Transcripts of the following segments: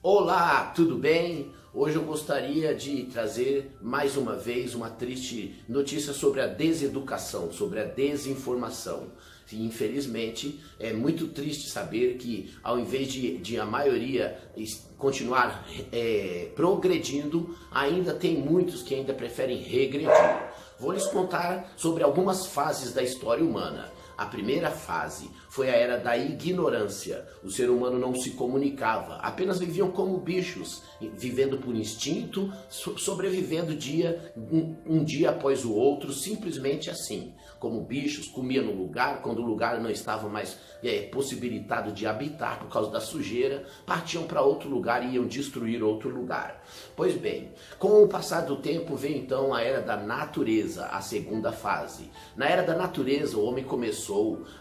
Olá, tudo bem? Hoje eu gostaria de trazer mais uma vez uma triste notícia sobre a deseducação, sobre a desinformação. Infelizmente, é muito triste saber que ao invés de a maioria continuar progredindo, ainda tem muitos que ainda preferem regredir. Vou lhes contar sobre algumas fases da história humana. A primeira fase foi a era da ignorância. O ser humano não se comunicava, apenas viviam como bichos, vivendo por instinto, sobrevivendo um dia após o outro, simplesmente assim. Como bichos, comia no lugar, quando o lugar não estava mais possibilitado de habitar por causa da sujeira, partiam para outro lugar e iam destruir outro lugar. Pois bem, com o passar do tempo veio então a era da natureza, a segunda fase. Na era da natureza, o homem começou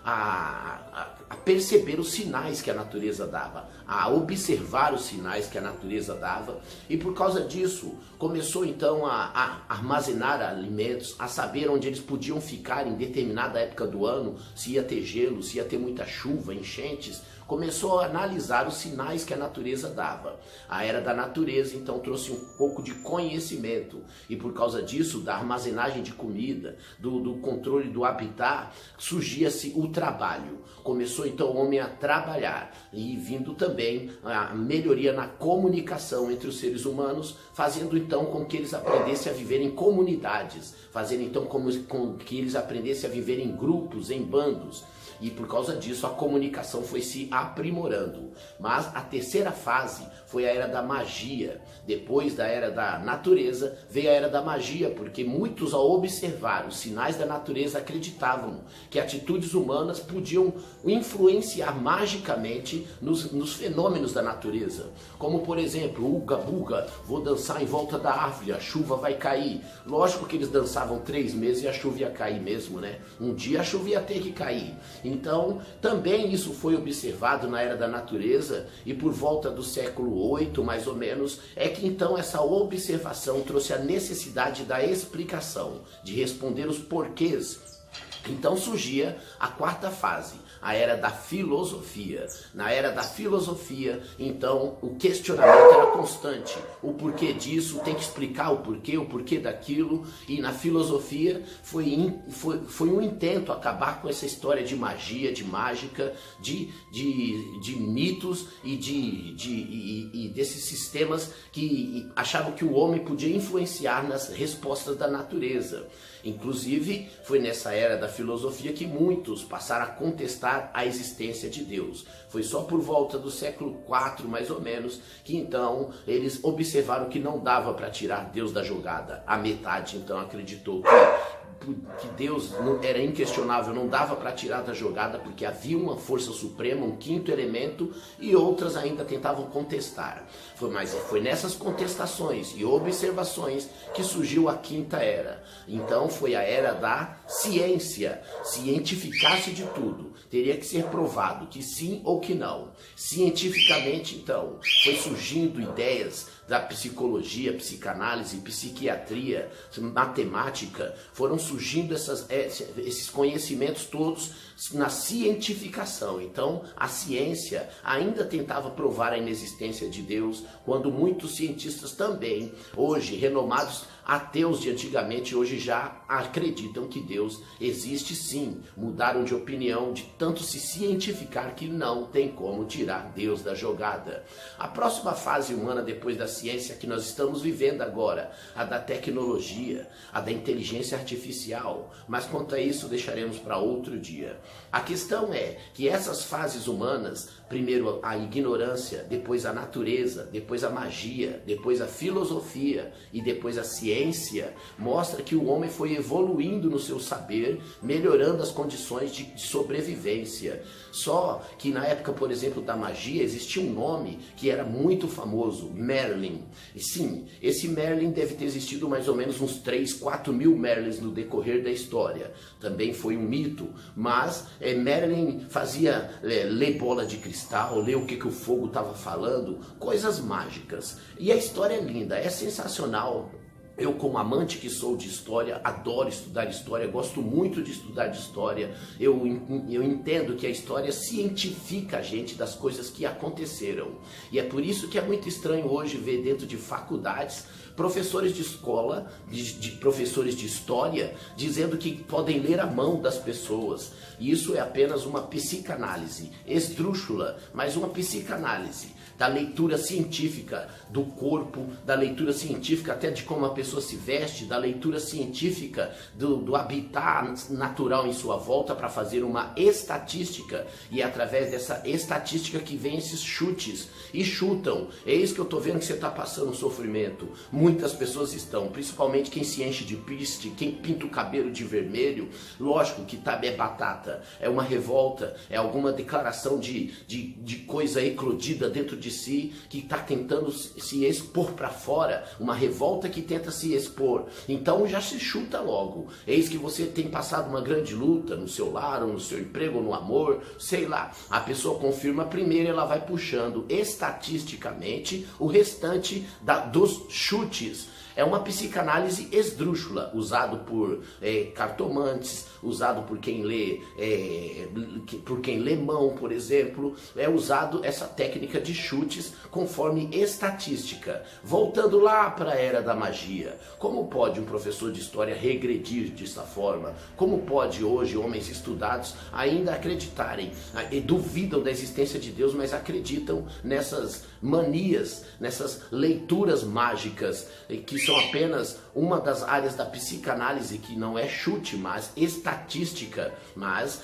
a perceber os sinais que a natureza dava, a observar os sinais que a natureza dava, e por causa disso começou então a armazenar alimentos, a saber onde eles podiam ficar em determinada época do ano, se ia ter gelo, se ia ter muita chuva, enchentes. Começou a analisar os sinais que a natureza dava. A era da natureza então trouxe um pouco de conhecimento, e por causa disso, da armazenagem de comida, do controle do habitat, surgia-se o trabalho. Começou então o homem a trabalhar, e vindo também a melhoria na comunicação entre os seres humanos, fazendo então com que eles aprendessem a viver em comunidades, fazendo então com que eles aprendessem a viver em grupos, em bandos. E por causa disso a comunicação foi se aprimorando. Mas a terceira fase foi a era da magia. Depois da era da natureza veio a era da magia, porque muitos, ao observar os sinais da natureza, acreditavam que atitudes humanas podiam influenciar magicamente nos fenômenos da natureza. Como por exemplo, uga buga, vou dançar em volta da árvore, a chuva vai cair. Lógico que eles dançavam 3 meses e a chuva ia cair mesmo, né? Um dia a chuva ia ter que cair. Então, também isso foi observado na era da natureza, e por volta do século 8, mais ou menos, é que então essa observação trouxe a necessidade da explicação, de responder os porquês. Então surgia a quarta fase, a era da filosofia. Na era da filosofia, então, o questionamento era constante. O porquê disso, tem que explicar o porquê daquilo. E na filosofia foi um intento acabar com essa história de magia, de mágica, de mitos e desses sistemas que achavam que o homem podia influenciar nas respostas da natureza. Inclusive, foi nessa era da filosofia que muitos passaram a contestar a existência de Deus. Foi só por volta do século IV, mais ou menos, que então eles observaram que não dava para tirar Deus da jogada. A metade então acreditou que Deus era inquestionável, não dava para tirar da jogada porque havia uma força suprema, um quinto elemento, e outras ainda tentavam contestar. Mas foi nessas contestações e observações que surgiu a quinta era. Então foi a era da ciência. Cientificar-se de tudo. Teria que ser provado que sim ou que não. Cientificamente, então, foi surgindo ideias da psicologia, psicanálise, psiquiatria, matemática, foram surgindo esses conhecimentos todos na cientificação. Então, a ciência ainda tentava provar a inexistência de Deus, quando muitos cientistas também, hoje renomados ateus de antigamente, hoje já acreditam que Deus existe sim. Mudaram de opinião de tanto se cientificar que não tem como tirar Deus da jogada. A próxima fase humana depois da ciência que nós estamos vivendo agora, a da tecnologia, a da inteligência artificial, mas quanto a isso deixaremos para outro dia. A questão é que essas fases humanas, primeiro a ignorância, depois a natureza, depois a magia, depois a filosofia e depois a ciência, mostra que o homem foi evoluindo no seu saber, melhorando as condições de sobrevivência. Só que na época, por exemplo, da magia, existia um nome que era muito famoso, Merlin. E sim, esse Merlin deve ter existido mais ou menos uns 3, 4 mil Merlins no decorrer da história. Também foi um mito, mas Merlin fazia ler bola de cristal, ler o que o fogo estava falando, coisas mágicas. E a história é linda, é sensacional. Eu, como amante que sou de história, adoro estudar história, gosto muito de estudar de história. Eu entendo que a história cientifica a gente das coisas que aconteceram. E é por isso que é muito estranho hoje ver dentro de faculdades professores de escola, professores de história, dizendo que podem ler a mão das pessoas. E isso é apenas uma psicanálise esdrúxula, mas uma psicanálise da leitura científica do corpo, da leitura científica até de como a pessoa se veste, da leitura científica do habitat natural em sua volta, para fazer uma estatística, e é através dessa estatística que vem esses chutes, e chutam. Eis que eu estou vendo que você está passando sofrimento. Muitas pessoas estão, principalmente quem se enche de piste, quem pinta o cabelo de vermelho. Lógico que é batata, é uma revolta, é alguma declaração de coisa eclodida dentro de si, que está tentando se expor para fora, uma revolta que tenta se expor. Então já se chuta logo. Eis que você tem passado uma grande luta no seu lar, ou no seu emprego, ou no amor, sei lá. A pessoa confirma primeiro, ela vai puxando estatisticamente o restante dos chutes. É uma psicanálise esdrúxula, usado por cartomantes, usado por quem lê mão, por exemplo. É usado essa técnica de chutes conforme estatística. Voltando lá para a era da magia, como pode um professor de história regredir dessa forma? Como pode hoje homens estudados ainda acreditarem, e duvidam da existência de Deus, mas acreditam nessas manias, nessas leituras mágicas, que são apenas uma das áreas da psicanálise, que não é chute, mas estatística, mas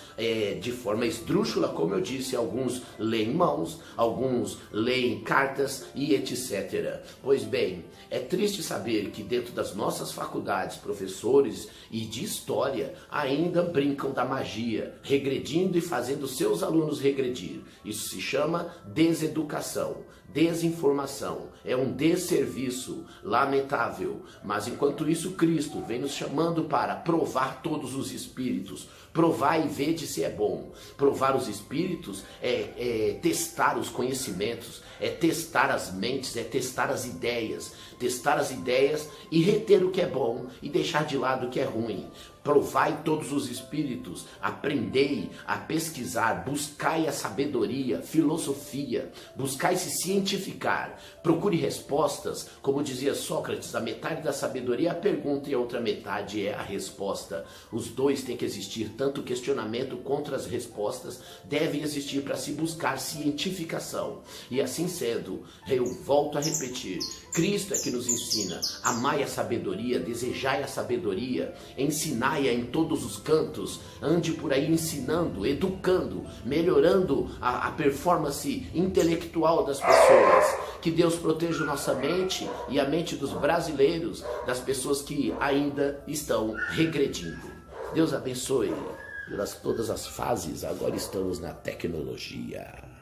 de forma esdrúxula, como eu disse. Alguns leem mãos, alguns leem cartas e etc. Pois bem, é triste saber que dentro das nossas faculdades, professores e de história ainda brincam da magia, regredindo e fazendo seus alunos regredir. Isso se chama deseducação, desinformação, é um desserviço lamentável. Mas enquanto isso, Cristo vem nos chamando para provar todos os espíritos. Provar e vede se é bom. Provar os espíritos é testar os conhecimentos, é testar as mentes, é testar as ideias e reter o que é bom e deixar de lado o que é ruim. Provai todos os espíritos, aprendei a pesquisar, buscai a sabedoria, filosofia, buscai se cientificar, procure respostas. Como dizia Sócrates, a metade da sabedoria é a pergunta e a outra metade é a resposta. Os dois têm que existir, tanto o questionamento quanto as respostas devem existir para se buscar cientificação. E assim sendo, eu volto a repetir, Cristo é que nos ensina: amai a sabedoria, desejai a sabedoria, ensinai-a em todos os cantos, ande por aí ensinando, educando, melhorando a performance intelectual das pessoas. Que Deus proteja nossa mente e a mente dos brasileiros, das pessoas que ainda estão regredindo. Deus abençoe pelas todas as fases. Agora estamos na tecnologia.